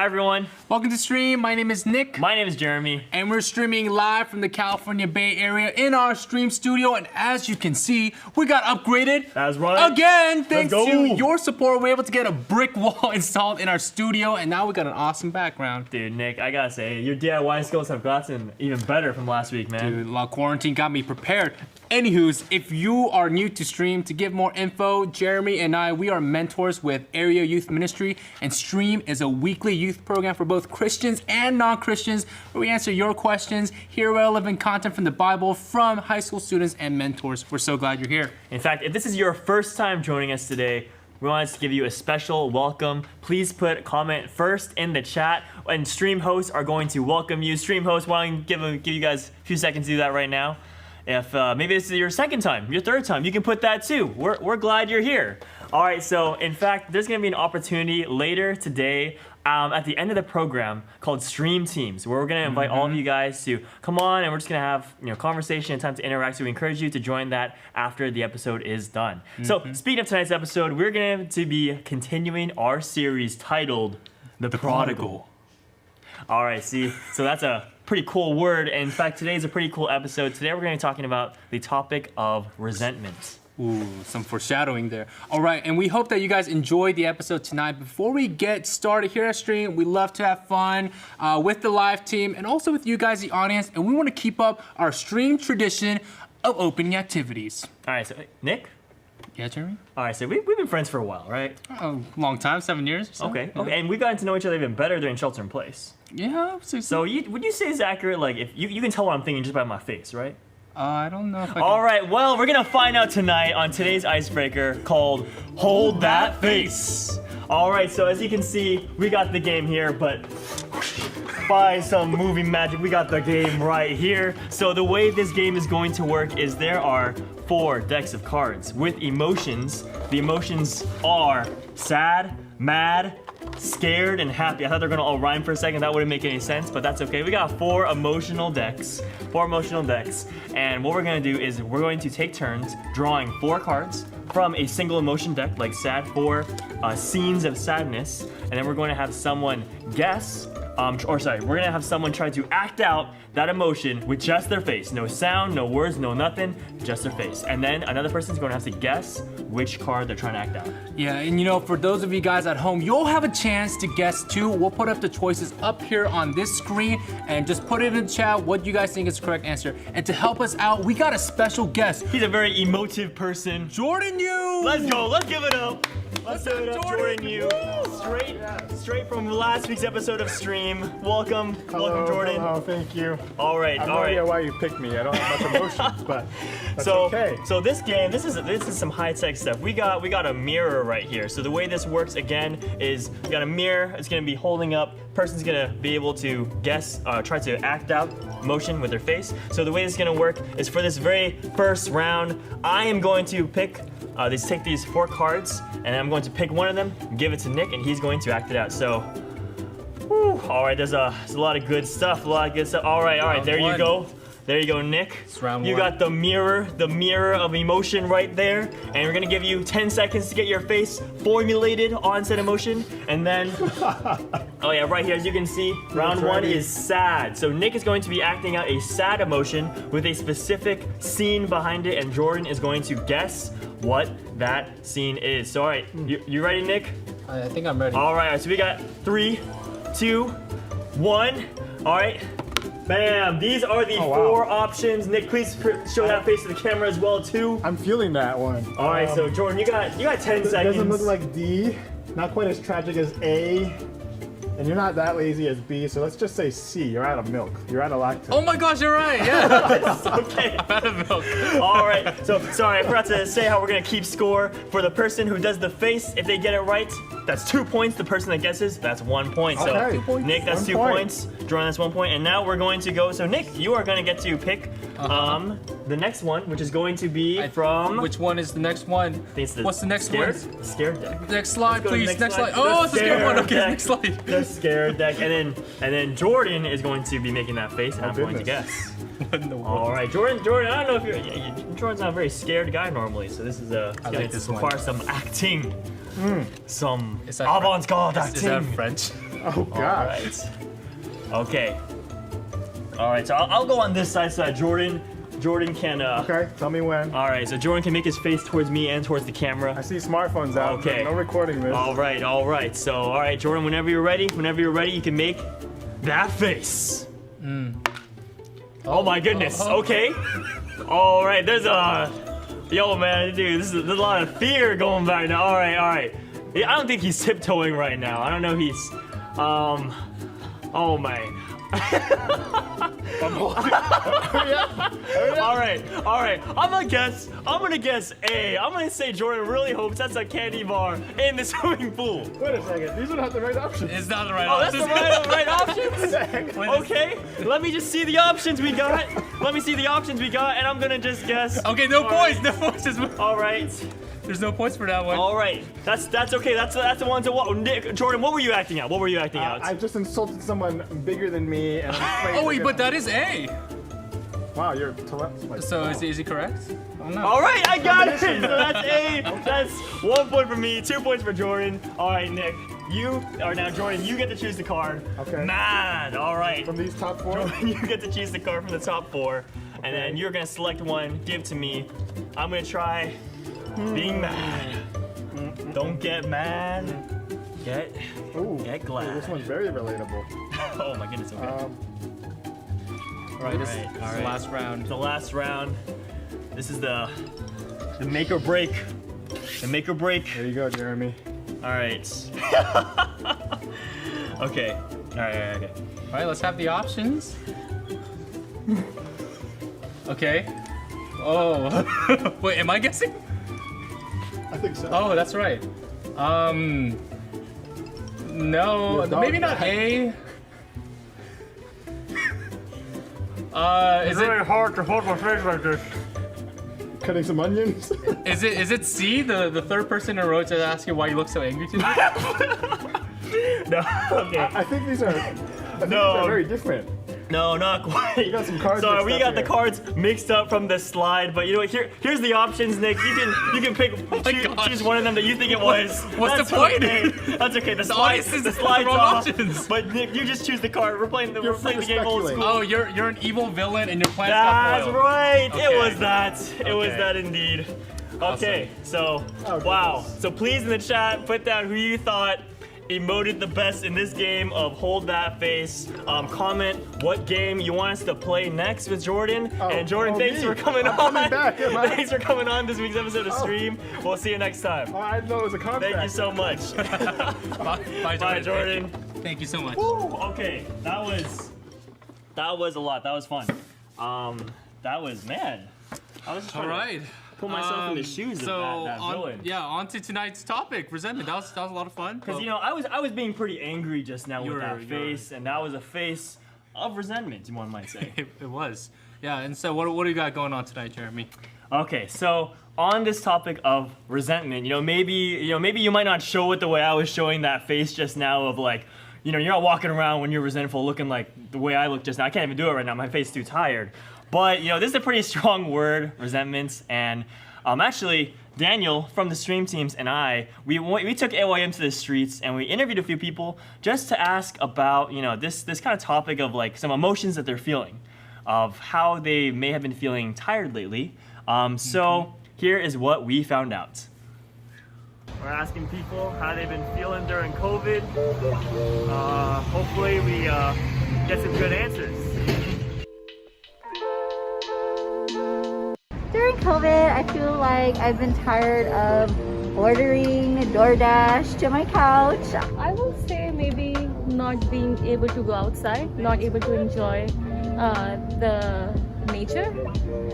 everyone. Welcome to Stream. My name is Nick. My name is Jeremy. And we're streaming live from the California Bay Area in our stream studio. And as you can see, we got upgraded. That's right. Again, thanks to your support, we're able to get a brick wall installed in our studio. And now we got an awesome background. Dude, Nick, I gotta say, your DIY skills have gotten even better from last week, man. Dude, quarantine got me prepared. Anywho's, if you are new to Stream, to give more info, Jeremy and I, we are mentors with Area Youth Ministry, and Stream is a weekly youth program for both Christians and non-Christians, where we answer your questions, hear relevant content from the Bible from high school students and mentors. We're so glad you're here. In fact, if this is your first time joining us today, we wanted to give you a special welcome. Please put a comment first in the chat, and Stream hosts are going to welcome you. Stream hosts, why don't you give you guys a few seconds to do that right now. If maybe this is your second time, your third time, you can put that too. We're glad you're here. All right, so in fact, there's gonna be an opportunity later today at the end of the program called Stream Teams, where we're gonna invite all of you guys to come on, and we're just gonna have conversation and time to interact. So we encourage you to join that after the episode is done. So speaking of tonight's episode, we're going to be continuing our series titled The Prodigal. All right, see, so that's a pretty cool word. And in fact, today is a pretty cool episode. Today we're going to be talking about the topic of resentment. Ooh, some foreshadowing there. All right, and we hope that you guys enjoyed the episode tonight. Before we get started here at Stream, we love to have fun with the live team and also with you guys, the audience. And we want to keep up our Stream tradition of opening activities. All right, so Nick? Yeah, Jeremy? All right, so we've been friends for a while, right? A long time, 7 years or so. Okay, and we've gotten to know each other even better during shelter in place. Yeah. So would you say it's accurate? Like, if you can tell what I'm thinking just by my face, right? I don't know if I can. All right, well, we're gonna find out tonight on today's icebreaker called Hold That Face. All right, so as you can see, we got the game here, but by some movie magic, we got the game right here. So the way this game is going to work is there are 4 decks of cards with emotions. The emotions are sad, mad, scared, and happy. I thought they were gonna all rhyme for a second. That wouldn't make any sense, but that's okay. We got 4 emotional decks. And what we're gonna do is we're going to take turns drawing 4 cards from a single emotion deck, like sad, 4 scenes of sadness, and then we're going to have someone guess, we're gonna have someone try to act out that emotion with just their face. No sound, no words, no nothing, just their face. And then another person's gonna have to guess which card they're trying to act out. Yeah, and for those of you guys at home, you'll have a chance to guess too. We'll put up the choices up here on this screen and just put it in the chat what you guys think is the correct answer. And to help us out, we got a special guest. He's a very emotive person. Jordan Yu! Let's go, let's give it up. Let's give it up, Jordan Yu. Straight from last week's episode of Stream. Welcome, Jordan. Hello, thank you. All right, I have no idea why you picked me. I don't have much emotions, but that's okay. So this game, this is some high-tech stuff. We got a mirror right here. So the way this works again is we got a mirror. It's gonna be holding up. Person's gonna be able to guess, try to act out motion with their face. So the way this is gonna work is for this very first round, I am going to pick. Take these 4 cards, and I'm going to pick one of them, give it to Nick, and he's going to act it out. So, all right, there's a lot of good stuff, All right, there you go. There you go, Nick. It's round you 1. got the mirror of emotion right there, and we're gonna give you 10 seconds to get your face formulated on said emotion, and then, oh yeah, right here, as you can see, round 1 is sad. So Nick is going to be acting out a sad emotion with a specific scene behind it, and Jordan is going to guess what that scene is. So all right, you ready, Nick? I think I'm ready. All right, so we got 3, 2, 1. All right. Bam! These are the 4 options. Nick, please show that face to the camera as well too. I'm feeling that one. All right, so Jordan, you got 10 seconds. It doesn't look like D. Not quite as tragic as A. And you're not that lazy as B, so let's just say C. You're out of milk. You're out of lactose. Oh my gosh, you're right. Yeah. Okay. I'm out of milk. All right. So sorry, I forgot to say how we're gonna keep score. For the person who does the face, if they get it right, that's 2 points. The person that guesses, that's 1 point. So Okay. 2 points. Nick, that's 2 points. Jordan, that's 1 point. And now we're going to go. So Nick, you are gonna get to pick the next one, which is going to be from. Which one is the next one? What's the next one? The scared deck. Next slide, Let's go to the please. next Next slide. slide. Oh, The it's the scared one. Okay, deck. next slide. The scared deck, and then Jordan is going to be making that face, and I'm going to guess. What in the world? All right, Jordan. I don't know if Jordan's not a very scared guy normally, so this is I like this one. require some acting. some Is that avant-garde Is that acting. French? Oh gosh. Alright. Okay. Alright, so I'll go on this side so that Jordan can Okay, tell me when. Alright, so Jordan can make his face towards me and towards the I camera. see smartphones out. Okay. No recording this. Alright. So alright, Jordan, whenever you're ready, you can make that face. Oh my goodness, okay. Alright, there's a yo man, dude, there's a lot of fear going back now. Alright. I don't think he's tiptoeing right now. I don't know he's oh my. Alright. I'm gonna guess A. I'm gonna say Jordan really hopes that's a candy bar in the swimming pool. Wait a second. These are not the right options. It's not the right Oh, that's the option. right options? Okay, let me just see the options we got. And I'm gonna just guess. Okay, no All points. right. No points. Alright. There's no points for that one. Alright. That's okay. That's the one to what Nick, Jordan, what were you acting out? I just insulted someone bigger than me, and I'm afraid. Oh wait, they're but gonna- that is A. Wow, you're like, So is he correct? Oh no. Alright, I got it! So that's A. That's 1 point for me, 2 points for Jordan. Alright, Nick. Jordan, you get to choose the card. Okay. Mad, alright. from these top four. Jordan, you get to choose the card from the top 4. And then you're gonna select one, give to me. I'm gonna try being mad. Don't get mad. Get glad. This one's very relatable. Oh my goodness, okay. All right, this is All the right. last round. The last round. This is the make or break. The make or break. There you go, Jeremy. All right. Okay. All right. Okay. All right, let's have the options. Okay. Oh. Wait, am I guessing? I think so. Oh, that's right. No, Your maybe dog not A. Is it hard to hold my face like this. Cutting some onions. is it C, the third person in a row to ask you why you look so angry today? No. Okay. I think these are. These No. are very different. No, not quite. You got some cards Sorry, mixed we up got the here. cards mixed up from the slide, but you know what? Here's the options, Nick. You can pick gosh. choose one of them that you think it was. What's That's the point? Okay. That's okay. The audience is the slide's wrong off. options. But Nick, you just choose the card. We're playing the You're game old speculating. school. Oh, you're an evil villain and your plans That's got foiled. right. Okay. It was that. It was Okay. that indeed. Okay, so Oh, wow. goodness. So please in the chat put down who you thought emoted the best in this game of Hold That Face. Comment what game you want us to play next with Jordan. And Jordan, thanks me. for coming I'm on. coming back, am I? Thanks for coming on this week's episode of Stream. We'll see you next time. Oh, I didn't know it was a contract. Thank you so much. Bye, Jordan. Thank you so much. Woo, okay, that was a lot. That was fun. That was man. I was just All trying to right. put myself in the shoes so of that villain. on to tonight's topic, resentment. That was a lot of fun. Because you know, I was being pretty angry just now with that You were. face, and that was a face of resentment, one might say. it was. Yeah, and so what do you got going on tonight, Jeremy? Okay, so on this topic of resentment, maybe you might not show it the way I was showing that face just now of like, you're not walking around when you're resentful looking like the way I look just now. I can't even do it right now. My face is too tired. But this is a pretty strong word, resentments, and actually Daniel from the stream teams and we took AYM to the streets and we interviewed a few people just to ask about this kind of topic of like some emotions that they're feeling, of how they may have been feeling tired lately. So here is what we found out. We're asking people how they've been feeling during COVID. Hopefully we get some good answers. During COVID, I feel like I've been tired of ordering DoorDash to my couch. I will say maybe not being able to go outside, not able to enjoy the nature,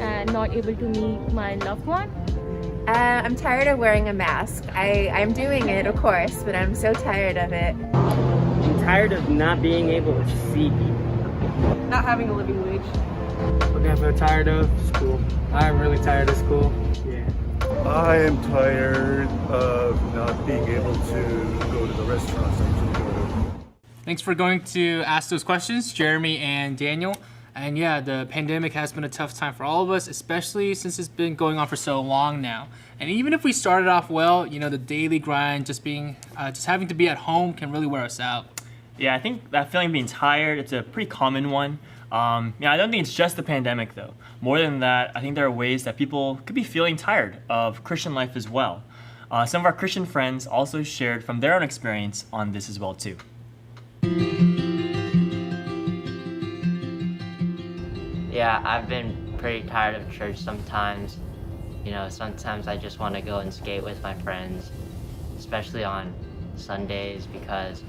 and not able to meet my loved one. I'm tired of wearing a mask. I'm doing it, of course, but I'm so tired of it. I'm tired of not being able to see people. Not having a living wage. Okay, I feel tired of school. I'm really tired of school. Yeah. I am tired of not being able to go to the restaurants I usually go to. Thanks for going to ask those questions, Jeremy and Daniel. And yeah, the pandemic has been a tough time for all of us, especially since it's been going on for so long now. And even if we started off well, the daily grind, just having to be at home can really wear us out. Yeah, I think that feeling of being tired, it's a pretty common one. I don't think it's just the pandemic though. More than that, I think there are ways that people could be feeling tired of Christian life as well. Some of our Christian friends also shared from their own experience on this as well too. Yeah, I've been pretty tired of church sometimes. Sometimes I just want to go and skate with my friends, especially on Sundays because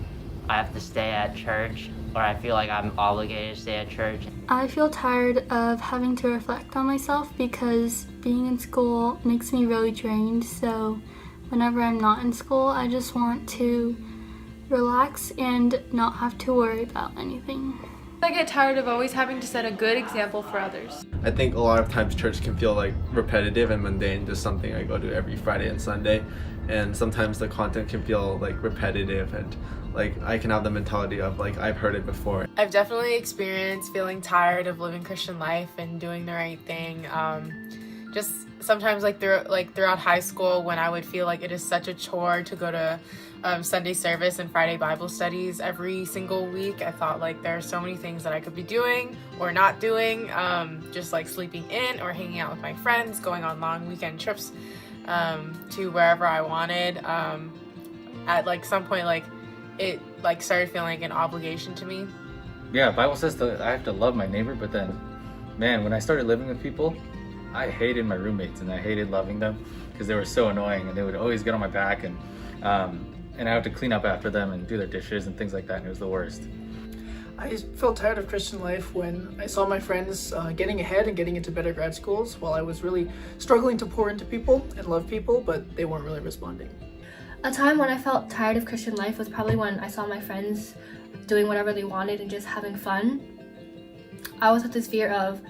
I have to stay at church, or I feel like I'm obligated to stay at church. I feel tired of having to reflect on myself because being in school makes me really drained. So whenever I'm not in school, I just want to relax and not have to worry about anything. I get tired of always having to set a good example for others. I think a lot of times church can feel like repetitive and mundane, just something I go to every Friday and Sunday. And sometimes the content can feel like repetitive and like I can have the mentality of like I've heard it before. I've definitely experienced feeling tired of living Christian life and doing the right thing. Just sometimes throughout high school when I would feel like it is such a chore to go to Sunday service and Friday Bible studies every single week. I thought like there are so many things that I could be doing or not doing, just like sleeping in or hanging out with my friends, going on long weekend trips to wherever I wanted. At like some point it started feeling like an obligation to me. Yeah, Bible says that I have to love my neighbor, but then, man, when I started living with people, I hated my roommates and I hated loving them because they were so annoying and they would always get on my back and I had to clean up after them and do their dishes and things like that, and it was the worst. I felt tired of Christian life when I saw my friends getting ahead and getting into better grad schools while I was really struggling to pour into people and love people, but they weren't really responding. A time when I felt tired of Christian life was probably when I saw my friends doing whatever they wanted and just having fun. I always had this fear of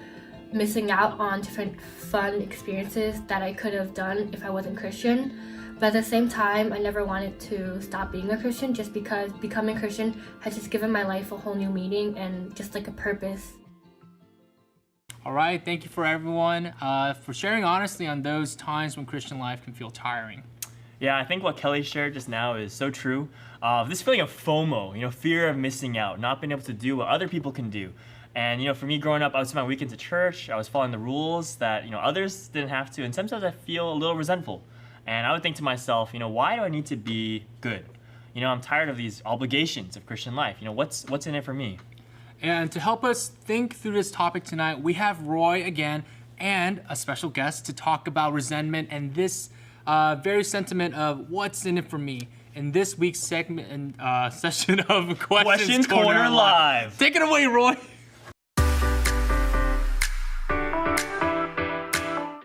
missing out on different fun experiences that I could have done if I wasn't Christian. But at the same time, I never wanted to stop being a Christian just because becoming Christian has just given my life a whole new meaning and just like a purpose. All right, thank you for everyone for sharing honestly on those times when Christian life can feel tiring. Yeah, I think what Kelly shared just now is so true. This feeling of FOMO, fear of missing out, not being able to do what other people can do. And for me growing up, I would spend my weekends at church. I was following the rules that others didn't have to, and sometimes I feel a little resentful. And I would think to myself, why do I need to be good? I'm tired of these obligations of Christian life. What's in it for me? And to help us think through this topic tonight, we have Roy again and a special guest to talk about resentment and this very sentiment of what's in it for me in this week's segment and session of Questions Corner Live. Take it away, Roy.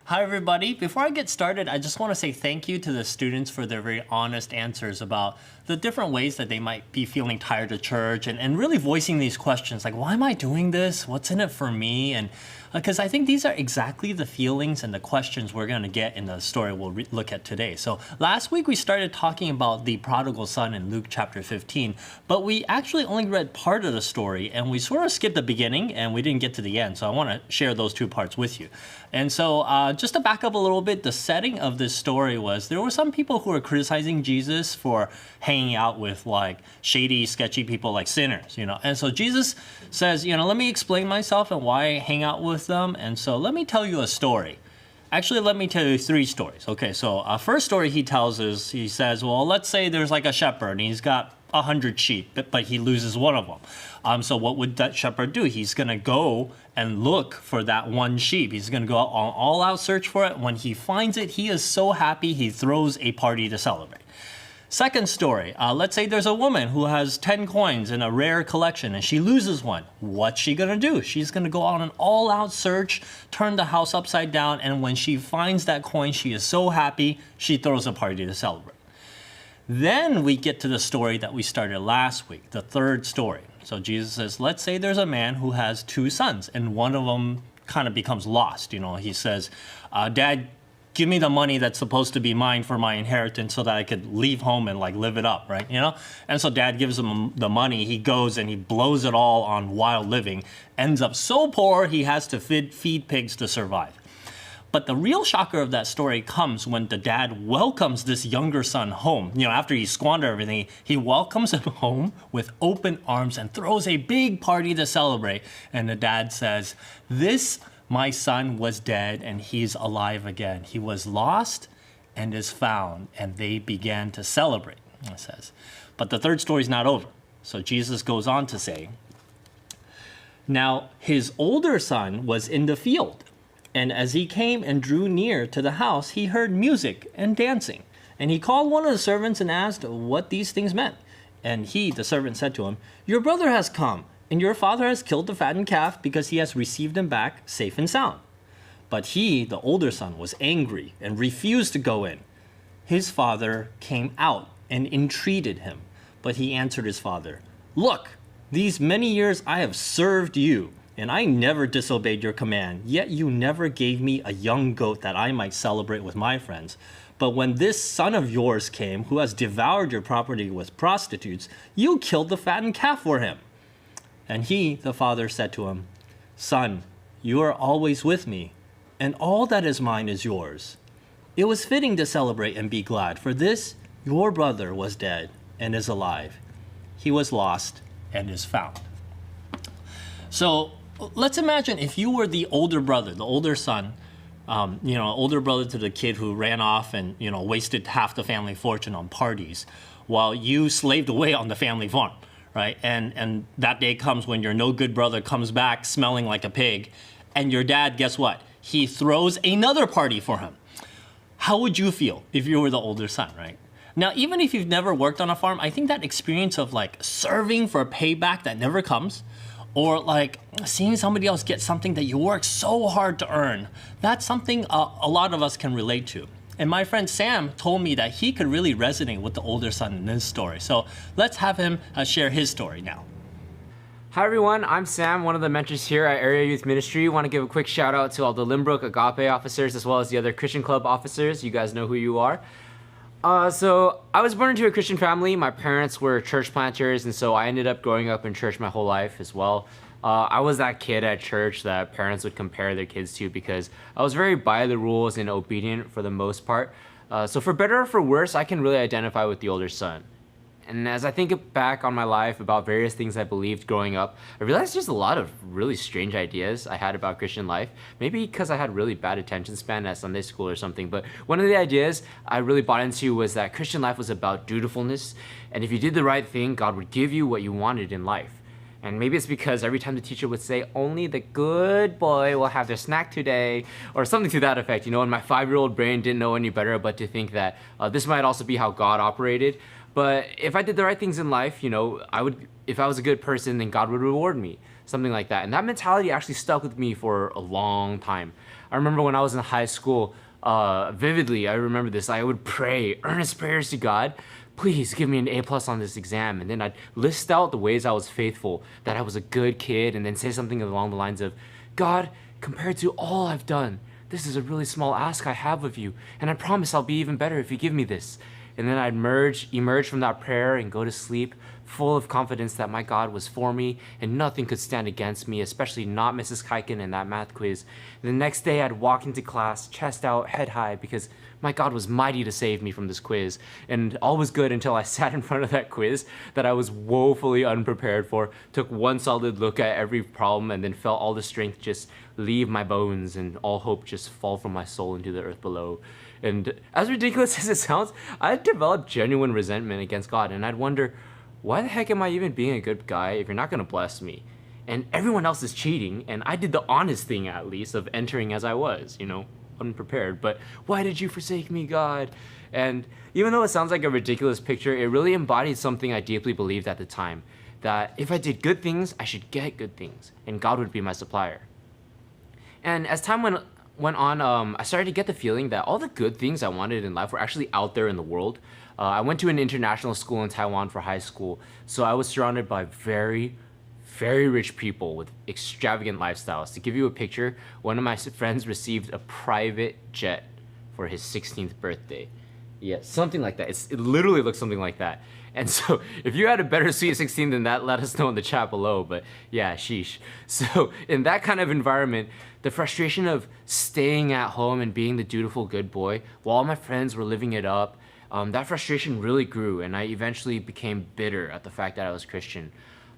Hi everybody. Before I get started, I just want to say thank you to the students for their very honest answers about the different ways that they might be feeling tired of church and really voicing these questions like, why am I doing this? What's in it for me? And because I think these are exactly the feelings and the questions we're going to get in the story we'll look at today. So last week we started talking about the prodigal son in Luke chapter 15, but we actually only read part of the story and we sort of skipped the beginning and we didn't get to the end. So I want to share those two parts with you. And so just to back up a little bit, the setting of this story was there were some people who were criticizing Jesus for hanging out with like shady, sketchy people like sinners, And so Jesus says, let me explain myself and why I hang out with them. And so let me tell you a story. Actually, let me tell you 3 stories. Okay, so first story he tells is, he says, well, let's say there's like a shepherd and he's got 100 sheep, but he loses one of them. So what would that shepherd do? He's going to go and look for that one sheep. He's going to go on all-out search for it. When he finds it, he is so happy, he throws a party to celebrate. Second story, let's say there's a woman who has 10 coins in a rare collection and she loses one. What's she going to do? She's going to go on an all-out search, turn the house upside down, and when she finds that coin, she is so happy, she throws a party to celebrate. Then we get to the story that we started last week, the third story. So Jesus says, let's say there's a man who has 2 sons and one of them kind of becomes lost. He says, Dad, give me the money that's supposed to be mine for my inheritance so that I could leave home and like live it up, right? You know? And so dad gives him the money. He goes and he blows it all on wild living, ends up so poor he has to feed pigs to survive. But the real shocker of that story comes when the dad welcomes this younger son home. You know, after he squandered everything, he welcomes him home with open arms and throws a big party to celebrate. And the dad says, "This, my son, was dead and he's alive again. He was lost and is found." And they began to celebrate, it says. But the third story's not over. So Jesus goes on to say, "Now his older son was in the field. And as he came and drew near to the house, he heard music and dancing. And he called one of the servants and asked what these things meant. And he, the servant, said to him, 'Your brother has come, and your father has killed the fattened calf because he has received him back safe and sound.' But he, the older son, was angry and refused to go in. His father came out and entreated him. But he answered his father, 'Look, these many years I have served you, and I never disobeyed your command, yet you never gave me a young goat that I might celebrate with my friends. But when this son of yours came, who has devoured your property with prostitutes, you killed the fattened calf for him.' And he, the father, said to him, 'Son, you are always with me, and all that is mine is yours. It was fitting to celebrate and be glad, for this, your brother, was dead and is alive. He was lost and is found.'" So let's imagine if you were the older brother, the older son, older brother to the kid who ran off and, wasted half the family fortune on parties while you slaved away on the family farm, right? And that day comes when your no good brother comes back smelling like a pig, and your dad, guess what? He throws another party for him. How would you feel if you were the older son, right? Now, even if you've never worked on a farm, I think that experience of like serving for a payback that never comes, or like seeing somebody else get something that you worked so hard to earn, that's something a lot of us can relate to. And my friend Sam told me that he could really resonate with the older son in this story. So let's have him share his story now. Hi everyone, I'm Sam, one of the mentors here at Area Youth Ministry. Want to give a quick shout out to all the Limbrook Agape officers as well as the other Christian Club officers. You guys know who you are. So I was born into a Christian family. My parents were church planters, and so I ended up growing up in church my whole life as well. I was that kid at church that parents would compare their kids to because I was very by the rules and obedient for the most part. So for better or for worse, I can really identify with the older son. And as I think back on my life about various things I believed growing up, I realized there's a lot of really strange ideas I had about Christian life. Maybe because I had really bad attention span at Sunday school or something. But one of the ideas I really bought into was that Christian life was about dutifulness. And if you did the right thing, God would give you what you wanted in life. And maybe it's because every time the teacher would say, "Only the good boy will have their snack today," or something to that effect, and my 5-year-old brain didn't know any better but to think that this might also be how God operated. But if I did the right things in life, if I was a good person, then God would reward me, something like that. And that mentality actually stuck with me for a long time. I remember when I was in high school, vividly, I remember this, I would pray earnest prayers to God, "Please give me an A+ on this exam." And then I'd list out the ways I was faithful, that I was a good kid, and then say something along the lines of, "God, compared to all I've done, this is a really small ask I have of you, and I promise I'll be even better if you give me this." And then I'd emerge from that prayer and go to sleep full of confidence that my God was for me and nothing could stand against me, especially not Mrs. Kaiken in that math quiz. And the next day I'd walk into class, chest out, head high, because my God was mighty to save me from this quiz. And all was good until I sat in front of that quiz that I was woefully unprepared for, took one solid look at every problem, and then felt all the strength just leave my bones and all hope just fall from my soul into the earth below. And as ridiculous as it sounds, I developed genuine resentment against God, and I'd wonder, why the heck am I even being a good guy if you're not gonna bless me? And everyone else is cheating, and I did the honest thing at least of entering as I was, unprepared. But why did you forsake me, God? And even though it sounds like a ridiculous picture, it really embodied something I deeply believed at the time, that if I did good things, I should get good things, and God would be my supplier. And as time went on, I started to get the feeling that all the good things I wanted in life were actually out there in the world. I went to an international school in Taiwan for high school, so I was surrounded by very, very rich people with extravagant lifestyles. To give you a picture, one of my friends received a private jet for his 16th birthday. Yeah, something like that. It literally looks something like that. And so if you had a better Sweet 16 than that, let us know in the chat below. But yeah, sheesh. So in that kind of environment, the frustration of staying at home and being the dutiful good boy while all my friends were living it up, that frustration really grew, and I eventually became bitter at the fact that I was Christian.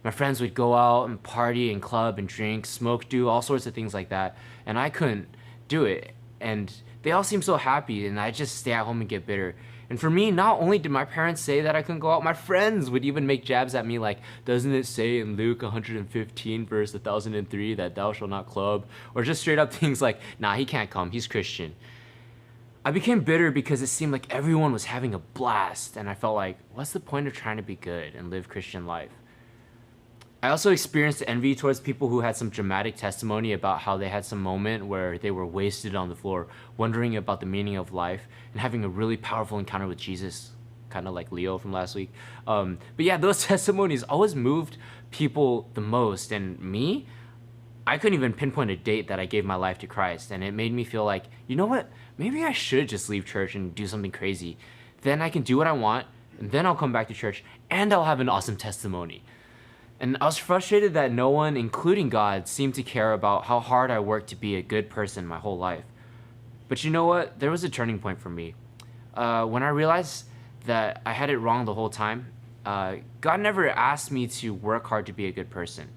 My friends would go out and party and club and drink, smoke, do all sorts of things like that, and I couldn't do it. And they all seemed so happy, and I just stay at home and get bitter. And for me, not only did my parents say that I couldn't go out, my friends would even make jabs at me like, doesn't it say in Luke 115 verse 1003 that thou shalt not club? Or just straight up things like, nah, he can't come, he's Christian. I became bitter because it seemed like everyone was having a blast, and I felt like, what's the point of trying to be good and live Christian life? I also experienced envy towards people who had some dramatic testimony about how they had some moment where they were wasted on the floor, wondering about the meaning of life and having a really powerful encounter with Jesus, kind of like Leo from last week. But yeah, those testimonies always moved people the most, and me, I couldn't even pinpoint a date that I gave my life to Christ, and it made me feel like, you know what, maybe I should just leave church and do something crazy. Then I can do what I want, and then I'll come back to church, and I'll have an awesome testimony. And I was frustrated that no one, including God, seemed to care about how hard I worked to be a good person my whole life. But you know what? There was a turning point for me. When I realized that I had it wrong the whole time, God never asked me to work hard to be a good person,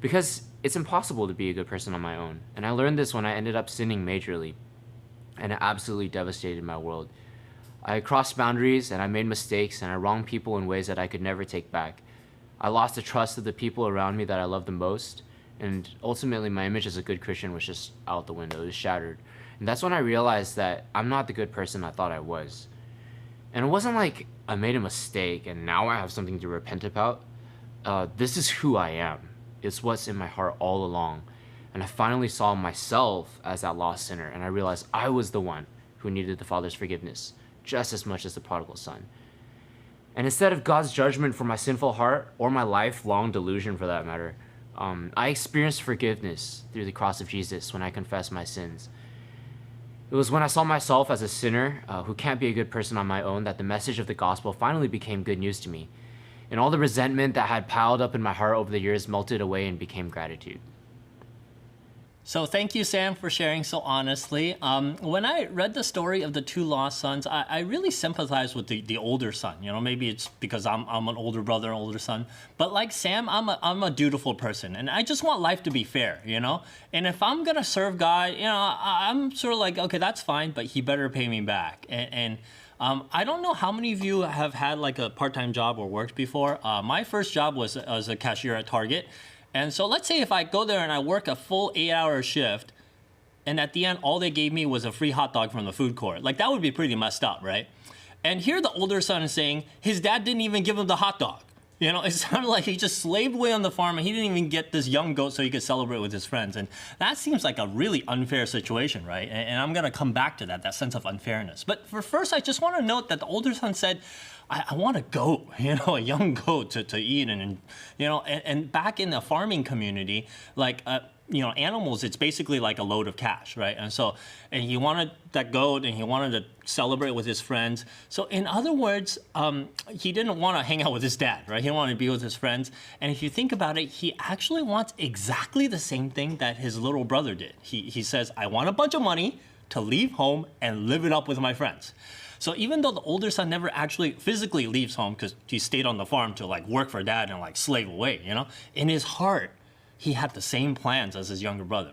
because it's impossible to be a good person on my own. And I learned this when I ended up sinning majorly, and it absolutely devastated my world. I crossed boundaries, and I made mistakes, and I wronged people in ways that I could never take back. I lost the trust of the people around me that I loved the most, and ultimately my image as a good Christian was just out the window, it was shattered. And that's when I realized that I'm not the good person I thought I was. And it wasn't like I made a mistake and now I have something to repent about. This is who I am. It's what's in my heart all along. And I finally saw myself as that lost sinner, and I realized I was the one who needed the Father's forgiveness just as much as the prodigal son. And instead of God's judgment for my sinful heart, or my lifelong delusion for that matter, I experienced forgiveness through the cross of Jesus when I confessed my sins. It was when I saw myself as a sinner who can't be a good person on my own that the message of the gospel finally became good news to me. And all the resentment that had piled up in my heart over the years melted away and became gratitude. So thank you, Sam, for sharing so honestly. When I read the story of the two lost sons, I really sympathized with the older son. You know, maybe it's because I'm an older brother, older son. But like Sam, I'm a dutiful person, and I just want life to be fair, you know? And if I'm gonna serve God, you know, I'm sort of like, okay, that's fine, but he better pay me back. And I don't know how many of you have had like a part-time job or worked before. My first job was as a cashier at Target. And so let's say if I go there and I work a full 8-hour shift, and at the end, all they gave me was a free hot dog from the food court. Like, that would be pretty messed up, right? And here the older son is saying his dad didn't even give him the hot dog. You know, it sounded like he just slaved away on the farm and he didn't even get this young goat so he could celebrate with his friends. And that seems like a really unfair situation, right? And I'm gonna come back to that sense of unfairness. But for first, I just wanna note that the older son said, I want a goat, you know, a young goat to eat. And you know, and back in the farming community, like, you know, animals, it's basically like a load of cash, right? And so, and he wanted that goat and he wanted to celebrate with his friends. So in other words, he didn't want to hang out with his dad, right? He wanted to be with his friends. And if you think about it, he actually wants exactly the same thing that his little brother did. He says, I want a bunch of money to leave home and live it up with my friends. So even though the older son never actually physically leaves home because he stayed on the farm to like work for dad and like slave away, you know, in his heart, he had the same plans as his younger brother.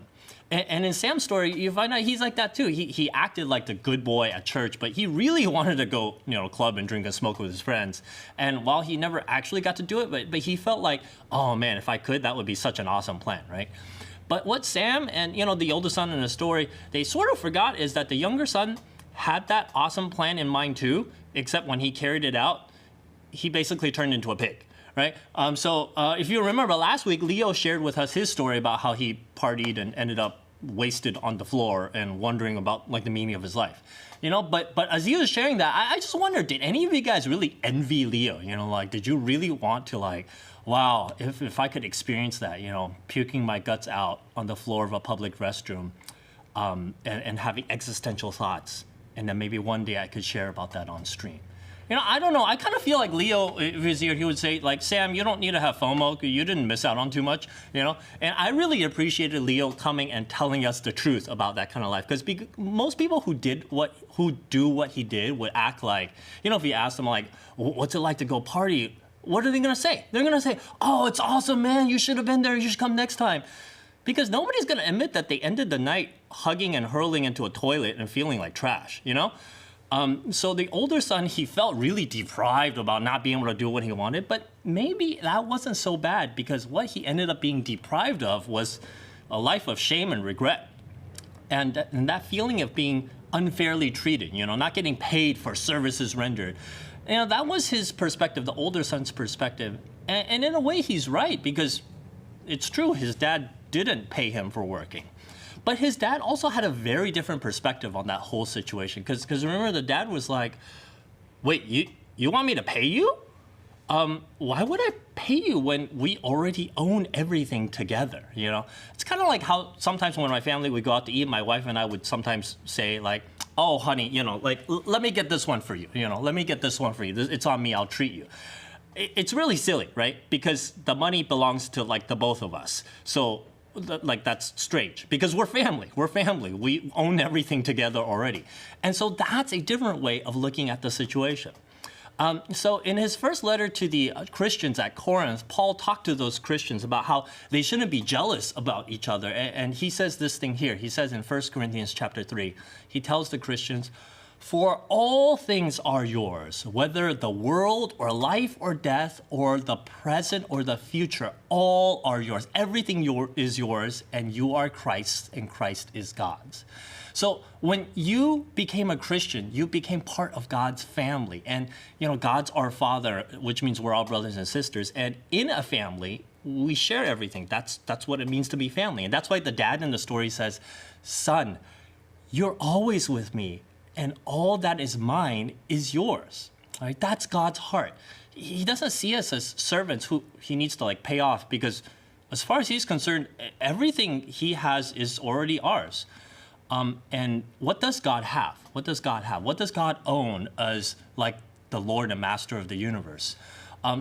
And in Sam's story, you find out he's like that too. He acted like the good boy at church, but he really wanted to go, you know, club and drink and smoke with his friends. And while he never actually got to do it, but he felt like, oh man, if I could, that would be such an awesome plan, right? But what Sam and, you know, the older son in the story, they sort of forgot is that the younger son had that awesome plan in mind too, except when he carried it out, he basically turned into a pig, right? So if you remember last week, Leo shared with us his story about how he partied and ended up wasted on the floor and wondering about like the meaning of his life. You know, but as he was sharing that, I just wondered, did any of you guys really envy Leo? You know, like, did you really want to like, wow, if I could experience that, you know, puking my guts out on the floor of a public restroom and having existential thoughts, and then maybe one day I could share about that on stream. You know, I don't know. I kind of feel like Leo, if he was here, he would say, like, Sam, you don't need to have FOMO. You didn't miss out on too much, you know? And I really appreciated Leo coming and telling us the truth about that kind of life. Because most people who do what he did would act like, you know, if you ask them, like, what's it like to go party? What are they going to say? They're going to say, oh, it's awesome, man. You should have been there. You should come next time. Because nobody's going to admit that they ended the night hugging and hurling into a toilet and feeling like trash, you know? So the older son, he felt really deprived about not being able to do what he wanted, but maybe that wasn't so bad because what he ended up being deprived of was a life of shame and regret. And that feeling of being unfairly treated, you know, not getting paid for services rendered. You know, that was his perspective, the older son's perspective. And in a way, he's right because it's true, his dad didn't pay him for working. But his dad also had a very different perspective on that whole situation. Because remember, the dad was like, wait, you want me to pay you? Why would I pay you when we already own everything together, you know? It's kind of like how sometimes when my family would go out to eat, my wife and I would sometimes say like, oh, honey, you know, like, let me get this one for you, you know? Let me get this one for you. It's on me, I'll treat you. It's really silly, right? Because the money belongs to like the both of us. So like that's strange because we're family. We own everything together already. And so that's a different way of looking at the situation. So in his first letter to the Christians at Corinth, Paul talked to those Christians about how they shouldn't be jealous about each other. And he says this thing here. He says in 1 Corinthians chapter 3, he tells the Christians, for all things are yours, whether the world or life or death or the present or the future, all are yours. Everything is yours, and you are Christ's, and Christ is God's. So when you became a Christian, you became part of God's family. And, you know, God's our Father, which means we're all brothers and sisters. And in a family, we share everything. That's what it means to be family. And that's why the dad in the story says, son, you're always with me. And all that is mine is yours. Right? That's God's heart. He doesn't see us as servants who he needs to like pay off because as far as he's concerned, everything he has is already ours. And what does God have? What does God have? What does God own as like the Lord and Master of the universe?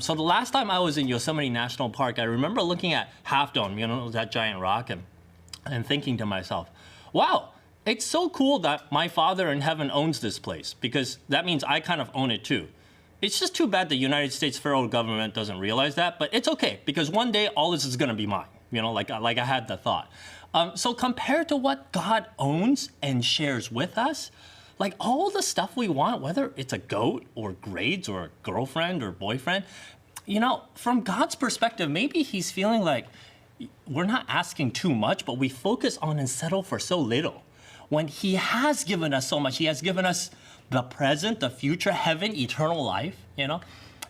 So the last time I was in Yosemite National Park, I remember looking at Half Dome, you know, that giant rock, and thinking to myself, wow, it's so cool that my Father in heaven owns this place because that means I kind of own it too. It's just too bad the United States federal government doesn't realize that, but it's okay because one day all this is gonna be mine, you know, like I had the thought. So compared to what God owns and shares with us, like all the stuff we want, whether it's a goat or grades or a girlfriend or boyfriend, you know, from God's perspective, maybe he's feeling like we're not asking too much, but we focus on and settle for so little. When he has given us so much, he has given us the present, the future, heaven, eternal life, you know?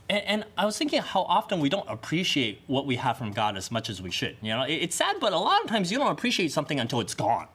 And I was thinking how often we don't appreciate what we have from God as much as we should. You know, it's sad, but a lot of times you don't appreciate something until it's gone.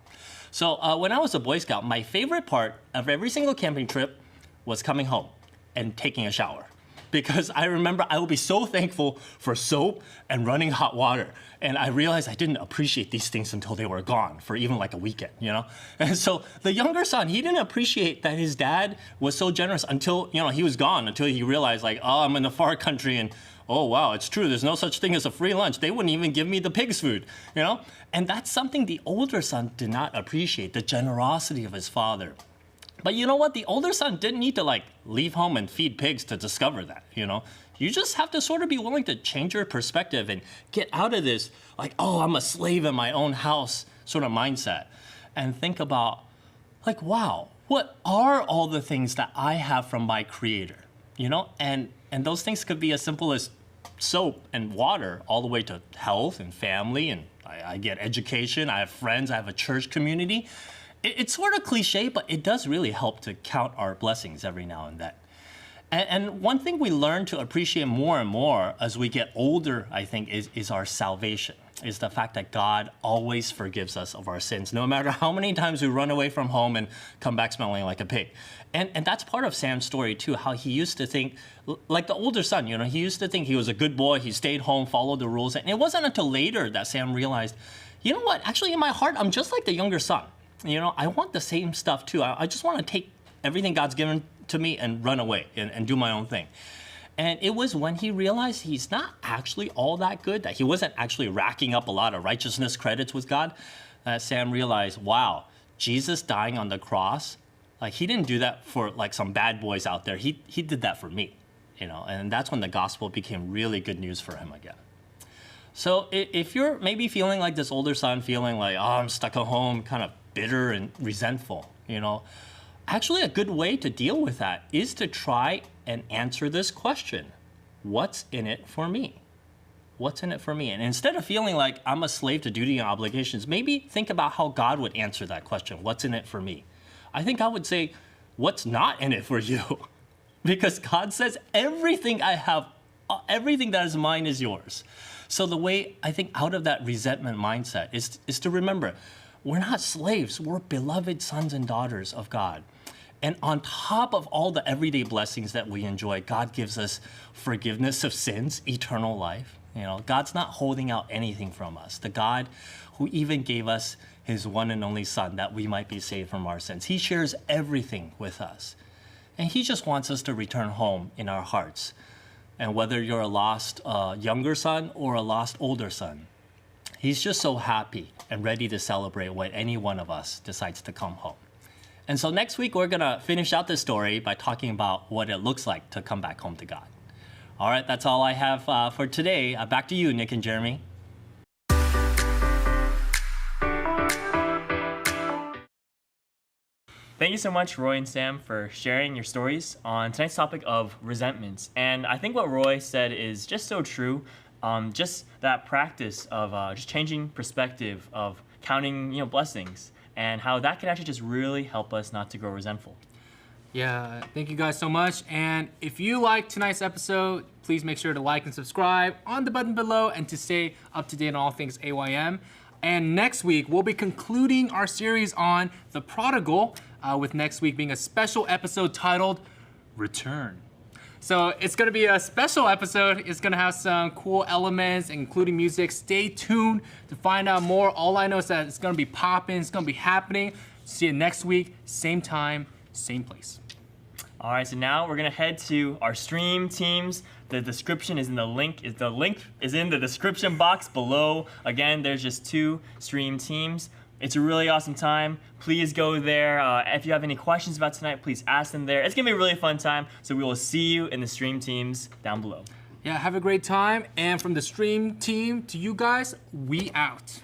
So when I was a Boy Scout, my favorite part of every single camping trip was coming home and taking a shower. Because I remember I would be so thankful for soap and running hot water. And I realized I didn't appreciate these things until they were gone for even like a weekend, you know? And so the younger son, he didn't appreciate that his dad was so generous until, you know, he was gone, until he realized like, oh, I'm in the far country and, oh, wow, it's true. There's no such thing as a free lunch. They wouldn't even give me the pig's food, you know? And that's something the older son did not appreciate, the generosity of his father. But you know what? The older son didn't need to like leave home and feed pigs to discover that, you know? You just have to sort of be willing to change your perspective and get out of this like, oh, I'm a slave in my own house sort of mindset and think about like, wow, what are all the things that I have from my creator, you know? And those things could be as simple as soap and water all the way to health and family. And I get education, I have friends, I have a church community. It's sort of cliche, but it does really help to count our blessings every now and then. And one thing we learn to appreciate more and more as we get older, I think, is our salvation, is the fact that God always forgives us of our sins, no matter how many times we run away from home and come back smelling like a pig. And that's part of Sam's story too, how he used to think, like the older son, you know, he used to think he was a good boy, he stayed home, followed the rules. And it wasn't until later that Sam realized, you know what, actually in my heart, I'm just like the younger son. You know, I want the same stuff too. I just want to take everything God's given to me and run away and do my own thing. And it was when he realized he's not actually all that good, that he wasn't actually racking up a lot of righteousness credits with God, that Sam realized, wow, Jesus dying on the cross, like he didn't do that for like some bad boys out there. He did that for me, you know, and that's when the gospel became really good news for him again. So if you're maybe feeling like this older son, feeling like, oh, I'm stuck at home, kind of bitter and resentful, you know, actually a good way to deal with that is to try and answer this question. What's in it for me? What's in it for me? And instead of feeling like I'm a slave to duty and obligations, maybe think about how God would answer that question. What's in it for me? I think I would say, what's not in it for you? Because God says everything I have, everything that is mine is yours. So the way I think out of that resentment mindset is to remember, we're not slaves, we're beloved sons and daughters of God. And on top of all the everyday blessings that we enjoy, God gives us forgiveness of sins, eternal life. You know, God's not holding out anything from us. The God who even gave us his one and only son that we might be saved from our sins. He shares everything with us. And he just wants us to return home in our hearts. And whether you're a lost younger son or a lost older son, he's just so happy and ready to celebrate when any one of us decides to come home. And so next week, we're going to finish out this story by talking about what it looks like to come back home to God. All right, that's all I have for today. Back to you, Nick and Jeremy. Thank you so much, Roy and Sam, for sharing your stories on tonight's topic of resentments. And I think what Roy said is just so true. Just that practice of just changing perspective of counting, blessings, and how that can actually just really help us not to grow resentful. Yeah, thank you guys so much. And if you liked tonight's episode, please make sure to like and subscribe on the button below and to stay up to date on all things AYM. And next week, we'll be concluding our series on the Prodigal, with next week being a special episode titled Return. So it's going to be a special episode. It's going to have some cool elements, including music. Stay tuned to find out more. All I know is that it's going to be popping. It's going to be happening. See you next week, same time, same place. All right, so now we're going to head to our stream teams. The description is in the link. The link is in the description box below. Again, there's just 2 stream teams. It's a really awesome time. Please go there. If you have any questions about tonight, please ask them there. It's going to be a really fun time, so we will see you in the stream teams down below. Yeah, have a great time. And from the stream team to you guys, we out.